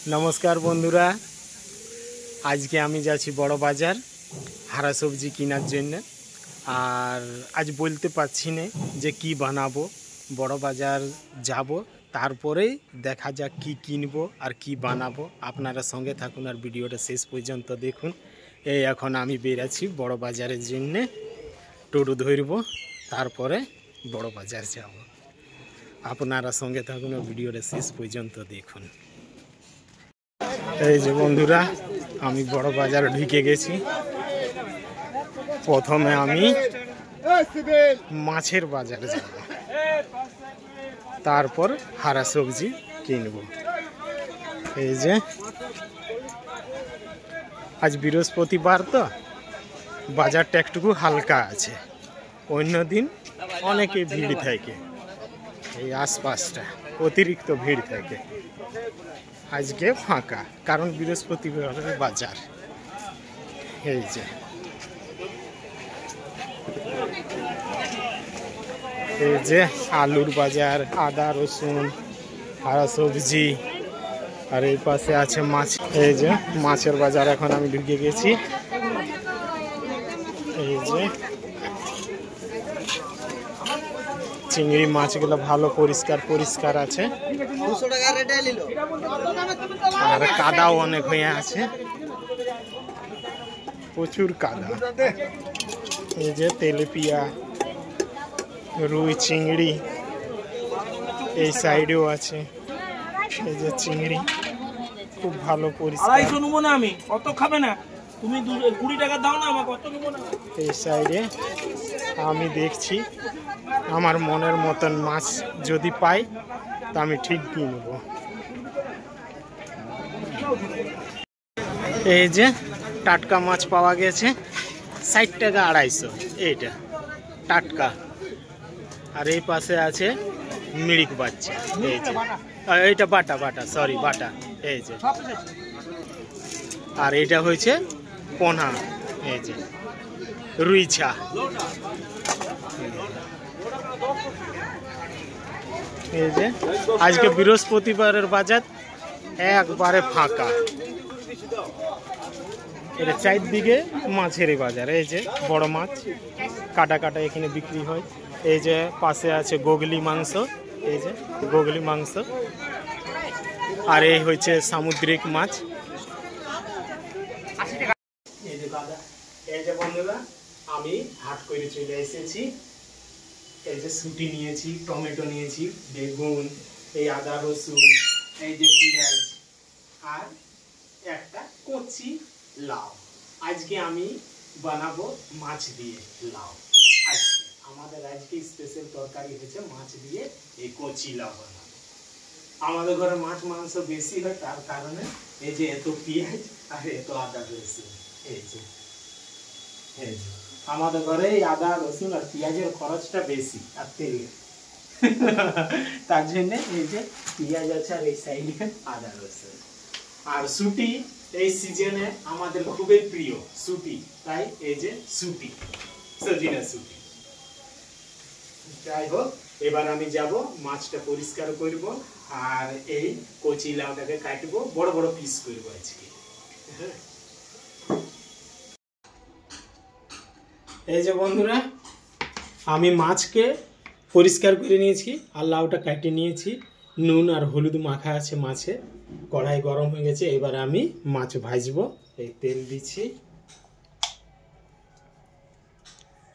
नमस्कार बंधुरा आज के आमी जाच्छी बड़ बाजार हारा सब्जी केनार जन्य और आज बोलते पारछि ना जे कि बानाबो बड़ बाजार जाबो तारपरेई देखा जाक कि किनबो और कि बानाबो आपनारा संगे थाकुन और भिडियोटा शेष पर्यन्त देखुन। এই এখন আমি বেরাচ্ছি বড় বাজারের জন্য টোটো ধরব তারপরে বড় বাজার যাব। আপনারা সঙ্গে থাকুন ভিডিওটা শেষ পর্যন্ত দেখুন। এই যে বন্ধুরা আমি বড় বাজার ঢুকে গেছি। প্রথমে আমি মাছের বাজারে যাব, তারপর হারা সবজি কিনব। এই যে आज बृहस्पतिवार तो बाजार एकटुकू हालका आछे, अन्य दिन अनेके भीड़ थाके, आसपासटा अतिरिक्त भीड़ थाके। आज के फाँका कारण बृहस्पतिवार बाजार। এই যে आलूर बाजार, आदा रसुन हारा सब्जी और এই পাশে আছে মাছ। এই যে মাছের বাজার এখন আমি ঢুকে গেছি। এই যে চিংড়ি মাছগুলো ভালো পরিষ্কার পরিষ্কার আছে, 200 টাকা রেটে নিল। আর কাদাও অনেক হয়ে আছে, প্রচুর কাদা। এই যে তেলাপিয়া, রুই, চিংড়ি এই সাইডেও আছে। এই যে চিংড়ি খুব ভালো পরিষ্কার। 250 নেব না আমি, কত খাবে না তুমি? 20 টাকা দাও না আমাকে, কত নেব না? এই সাইডে আমি দেখছি আমার মনের মতন মাছ যদি পাই তা আমি ঠিক কিনব। এই যে টাটকা মাছ পাওয়া গেছে, 60 টাকা 250 এইটা টাটকা। আর এই পাশে আছে মিরিক বাচ্চা। এই যে এইটা বাটা বাটা সরি বাটা। এই যে আর এটা হয়েছে পোনা। এই যে রুইছা। এই যে আজকে বৃহস্পতিবারের বাজার একবারে ফাঁকা। এটা চারদিকে মাছের বাজার। এই যে বড় মাছ কাটা কাটা এখানে বিক্রি হয়। এই যে পাশে আছে গোগলি মাংস। এই যে গোগলি মাংস আর এই হচ্ছে সামুদ্রিক মাছ। এই যে বন্ধুরা আমি হাট করে চলে এসেছি। এই যে ছুটি নিয়েছি, টমেটো নিয়েছি, বেগুন, এই আদা রসুন, এই যে পেঁয়াজ আর একটা কচি লাউ। আজকে আমি বানাবো মাছ দিয়ে লাউ। আজকে আমাদের আজকে স্পেশাল তরকারি হয়েছে মাছ দিয়ে এই কচি লাউ বানাবো। আমাদের ঘরে মাছ মাংস বেশি হয়, তার কারণে এই যে এত পেঁয়াজ আর এত আদা রসুন। এই যে আমাদের ঘরে আদা রসুন আর পেঁয়াজের খরচটা বেশি আর তেল, তার জন্য এই যে পেঁয়াজ আছে আর এই সাইডে আদা রসুন। আর ছুটি এই সিজনে আমাদের খুবই প্রিয় ছুটি, তাই এই যে ছুটি সজিনা ছুটি। যাই হোক এবার আমি যাব মাছটা পরিষ্কার করব আর এই কচি লাউটাকে কাটবো, বড় বড় পিস করব আজকে। এই যে বন্ধুরা আমি মাছকে পরিষ্কার করে নিয়েছি আর লাউটা কেটে নিয়েছি। নুন আর হলুদ মাখা আছে মাছে। কড়াই গরম হয়ে গেছে, এবার আমি মাছ ভাজবো। এই তেল দিচ্ছি,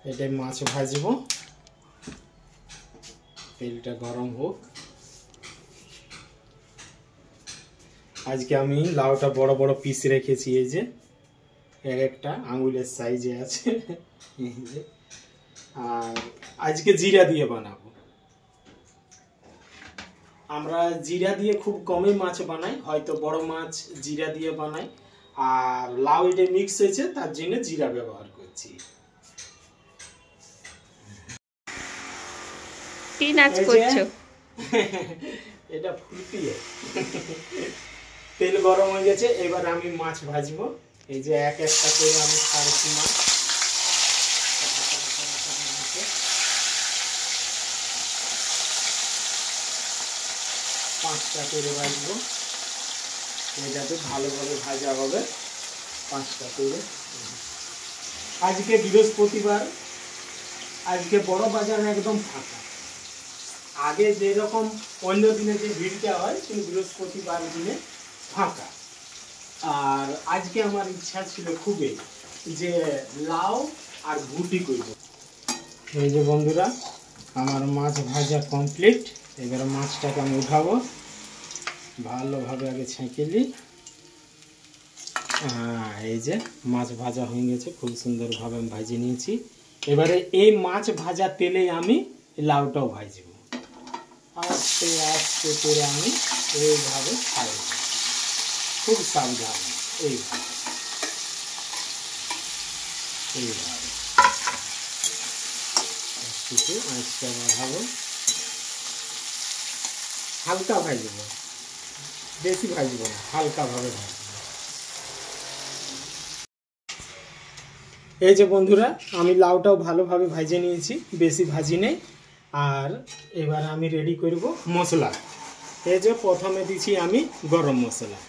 এটাই মাছ ভাজবো। তেলটা গরম হোক। আজকে আমি লাউটা বড় বড় পিস রেখেছি। এই যে এর একটা আঙুলের সাইজে আছে। আর আজকে জিরা দিয়ে বানাবো। আমরা জিরা দিয়ে খুব কমই মাছ বানাই, হয়তো বড় মাছ জিরা দিয়ে বানাই। আর লাউ এটা মিক্স হয়েছে তার জন্য জিরা ব্যবহার করছি। কি নাচ করছো? এটা ফুটিয়ে তেল গরম হয়ে গেছে, এবার আমি মাছ ভাজবো। এই যে এক একটা করে আমি ছাড়ছি মাছ। 5টা করে ভাজবো। এটাতে ভালোভাবে ভাজা হবে 5টা করে। আজকে বৃহস্পতিবার, আজকে বড় বাজার একদম ফাঁকা। আগে যেরকম অন্য দিনে যে ভিড়টা হয়, কিন্তু বৃহস্পতিবার দিনে ফাঁকা। আর আজকে আমার ইচ্ছা ছিল খুবই যে লাউ আর ঘুটি করব। এই যে বন্ধুরা, আমার মাছ ভাজা কমপ্লিট। এবারে মাছটাকে আমি উঠাবো, ভালোভাবে আগে ছেঁকে নিই। এই যে মাছ ভাজা হয়ে গেছে, খুব সুন্দরভাবে আমি ভাজে নিয়েছি। এবারে এই মাছ ভাজা তেলেই আমি লাউটাও ভাজবো। আস্তে আস্তে করে আমি এইভাবে খাইব, খুব সাবধান। এইভাবে এইভাবে একটু আঁচটা বাড়াবো, হালকা ভাজবো, বেশি ভাজবো না, হালকাভাবে ভাজবো। এই যে বন্ধুরা, আমি লাউটাও ভালোভাবে ভাজে নিয়েছি, বেশি ভাজি নেই। আর এবার আমি রেডি করব মশলা। এই যে প্রথমে দিচ্ছি আমি গরম মশলা।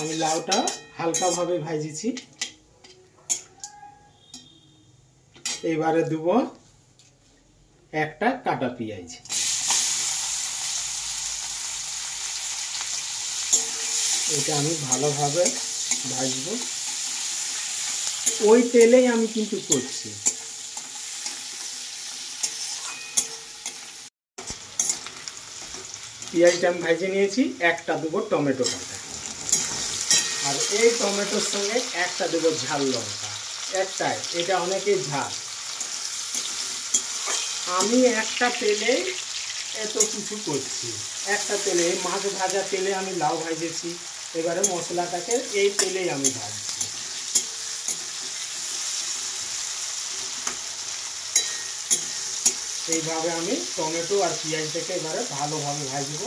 আমি লাউটা হালকাভাবে ভাজিছি। এবারে দেব একটা কাটা পেঁয়াজ। এটা আমি ভালোভাবে ভাজবো, ওই তেলেই আমি কিন্তু করছি। পেঁয়াজটা আমি ভেজে নিয়েছি। একটা দেবো টমেটো কাটা, আর এই টমেটোর সঙ্গে একটা দেবো ঝাল লঙ্কা, একটাই, এটা অনেকেই ঝাল। আমি একটা তেলে এত কিছু করছি, একটা তেলে, এই মাছ ভাজা তেলে আমি লাউ ভাজেছি। এবারে মশলাটাকে এই তেলেই আমি ভাজছি। এইভাবে আমি টমেটো আর পেঁয়াজটাকে এবারে ভালোভাবে ভাজবো,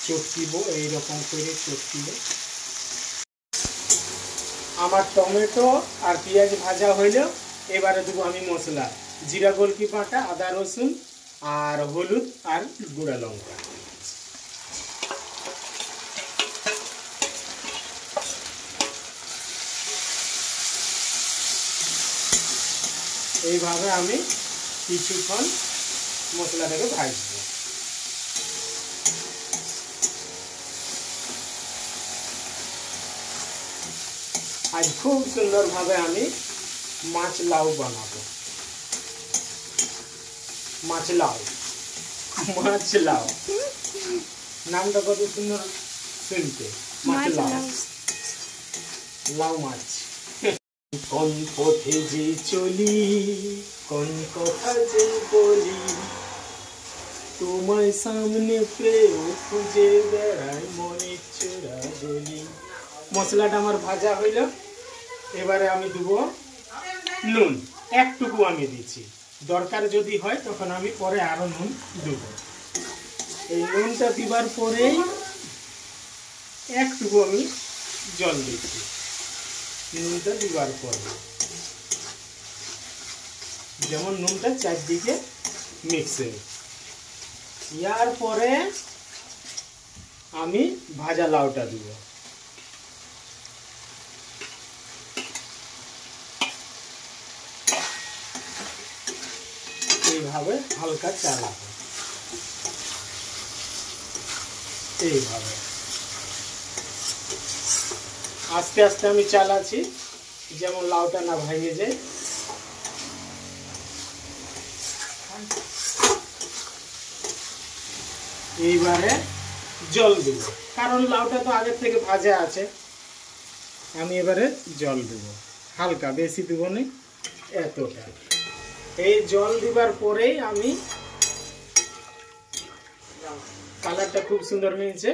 চটকিব, এইরকম করে চটকিব। আমার টমেটো আর পেঁয়াজ ভাজা হইল। এবারে দেবো আমি মশলা, জিরা গোলকি বাটা, আদা রসুন আর হলুদ আর গুঁড়া লঙ্কা। এইভাবে আমি কিছুক্ষণ মশলাটাকে ভাজবো। আজ খুব সুন্দরভাবে আমি মাছ লাউ বানাবো। মাছ লাউ, মাছ লাউ নামটা কত সুন্দর শুনতে, মাছ লাউ, লাউ মাছ। কোন পথে যে চলি, কোন কথা যে বলি, তোমায় সামনে পেয়ে খুঁজে বেড়াই মনে চোরা বলি। মশলাটা আমার ভাজা হইল। এবারে আমি দেবো নুন, একটুকু আমি দিচ্ছি, দরকার যদি হয় তখন আমি পরে আরো নুন দেব। এই নুনটা দিবার পরেই একটুকু আমি জল দিচ্ছি। নুনটা দিবার পরে যেমন নুনটা চারদিকে মিক্স হয়ে, ইয়ার পরে আমি ভাজা লাউটা দিব। এইভাবে হালকা চালাবো, এইভাবে আস্তে আস্তে আমি চালাচ্ছি, যেমন লাউটা না ভেঙে যায়। এইবারে জল দেব, কারণ লাউটা তো আগের থেকে ভাজা আছে। আমি এবারে জল দেব, হালকা, বেশি দেব না, এতটা। এই জল দিবার পরেই আমি, কালারটা খুব সুন্দর হয়েছে,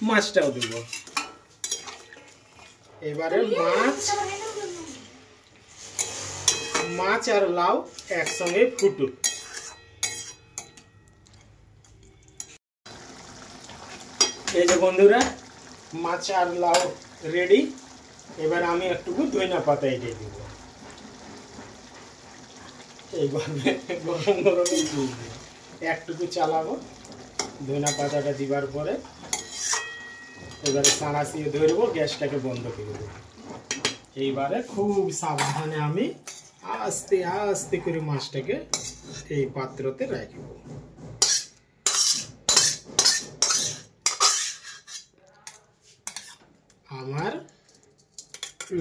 মাছটাও দেব। এবারে মাছ আর লাউ একসঙ্গে ফুটুক। এই যে বন্ধুরা, মাছ আর লাউ রেডি। এবার আমি একটুকু ধনিয়া পাতা দিয়ে দিব। এইভাবে গরম গরমে দিয়ে একটুকু চালাবো ধনিয়া পাতাটা দিবার পরে এবারে সাঁড়াশিয়ে ধরবো, গ্যাসটাকে বন্ধ করে দেবো। এইবারে খুব সাবধানে আমি আস্তে আস্তে করে মাছটাকে এই পাত্রতে রাখব। আমার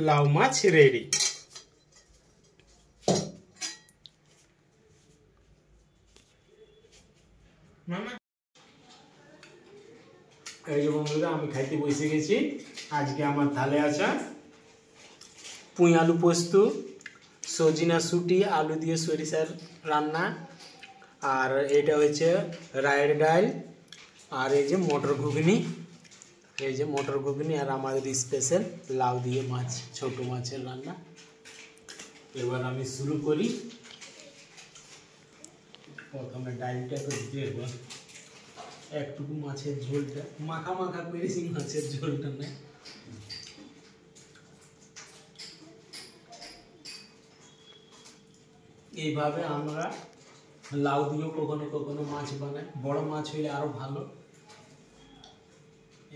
লাউ মাছ রেডি। এই যে বন্ধুরা আমি খাইতে বসে গেছি। আজকে আমার থালে আছে পুঁই আলু পোস্ত, সজিনা শুটি, আলু দিয়ে সরিষার রান্না, আর এটা হচ্ছে রায়ের ডাল, আর এই যে মটর ঘুগনি, এই যে মটর ঘুগনি, আর আমাদের স্পেশাল লাউ দিয়ে মাছ, ছোট মাছের রান্না। এবার আমি শুরু করি। প্রথমে ডালটা করে দেব, একটুকু মাছের ঝোলটা মাখা মাখা করেছি, মাছের ঝোলটা নেই। এইভাবে আমরা লাউ দিয়েও কখনো কখনো মাছ বানাই, বড় মাছ হইলে আরো ভালো।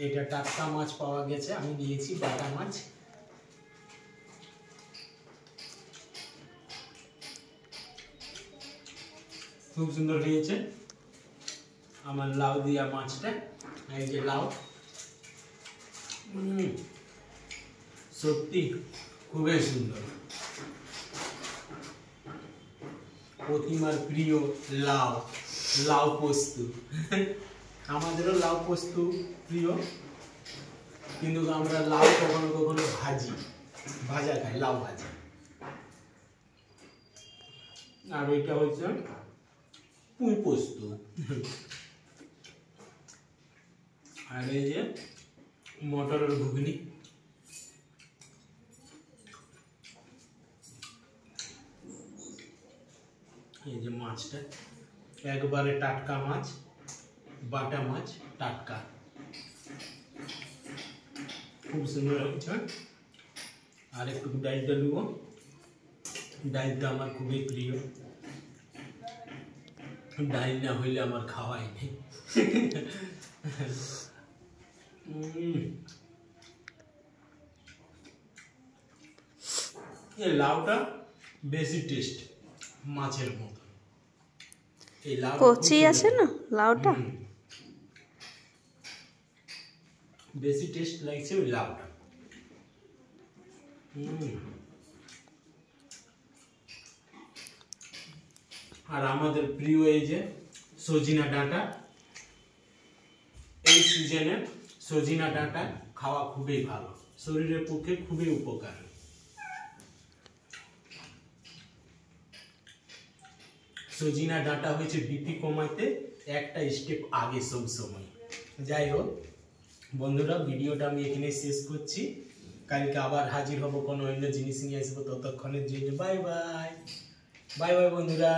এটা টাটকা মাছ পাওয়া গেছে, আমি নিয়েছি বাটা মাছ। খুব সুন্দর হয়েছে আমার লাউ দিয়া মাছটা। এই যে লাউ, সত্যি খুবই সুন্দর। প্রতিমার প্রিয় লাউ, লাউ পোস্ত। আমাদেরও লাউ পোস্ত প্রিয়, কিন্তু আমরা লাউ কখনো কখনো ভাজা খাই, লাউ ভাজা। আর এটা হচ্ছে পুঁই পোস্ত, আর এই যে মটরের ঘুগনি। এই যে মাছটা একবারে টাটকা মাছ, বাটা মাছ টাটকা, খুব সুন্দর হয়েছে। আর একটু ডালটা নেব, ডালটা আমার খুবই প্রিয়, ডাল না হইলে আমার খাওয়াই নেই। এই লাউটা বেশি টেস্ট মাছের মতো। এই লাউ কচি আছে না লাউটা, বেশি টেস্ট লাগছে ওই লাউটা। আর আমাদের প্রিয় এই যে সজিনা ডাঁটা, এই সিজনে সজিনা ডাঁটা খাওয়া খুবই ভালো, শরীরের পক্ষে খুবই উপকার। সজিনা ডাঁটা হয়েছে বিপি কমাইতে একটা স্টেপ আগে সব সময়। যাই হোক বন্ধুরা, ভিডিওটা আমি এখানে শেষ করছি। কালকে আবার হাজির হব কোনো অন্য জিনিস নিয়ে আসবো। ততক্ষণের জন্য বাই বাই, বাই বাই বন্ধুরা।